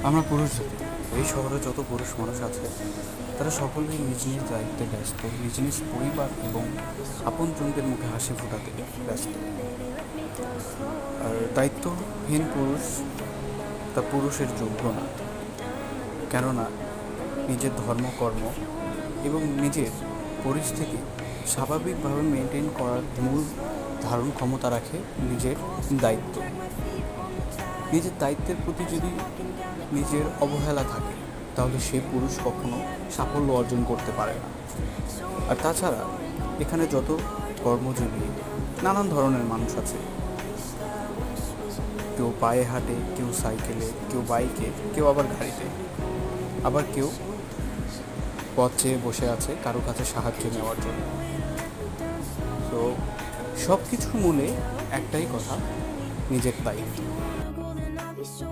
আমরা পুরুষ জাতি, এই শহরে যত পুরুষ মানুষ আছে তারা সকলেই নিজ নিজ দায়িত্বে ব্যস্ত, নিজ নিজ পরিবার এবং আপনজনদের মুখে হাসি ফোটাতে ব্যস্ত। আর দায়িত্বহীন পুরুষ তা পুরুষের যোগ্য না, কেননা নিজের ধর্মকর্ম এবং নিজের পরিস্থিতি স্বাভাবিকভাবে মেনটেন করার মূল ধারণ ক্ষমতা রাখে নিজের দায়িত্ব। নিজের দায়িত্বের প্রতি যদি নিজের অবহেলা থাকে তাহলে সে পুরুষ কখনো সাফল্য অর্জন করতে পারে না। আর তাছাড়া এখানে যত কর্মজীবী নানান ধরনের মানুষ আছে, কেউ পায়ে হাঁটে, কেউ সাইকেলে, কেউ বাইকে, কেউ আবার গাড়িতে, আবার কেউ পথ চেয়ে বসে আছে কারো কাছে সাহায্য নেওয়ার জন্য। তো সব কিছুর মূলে একটাই কথা, নিজের দায়িত্ব।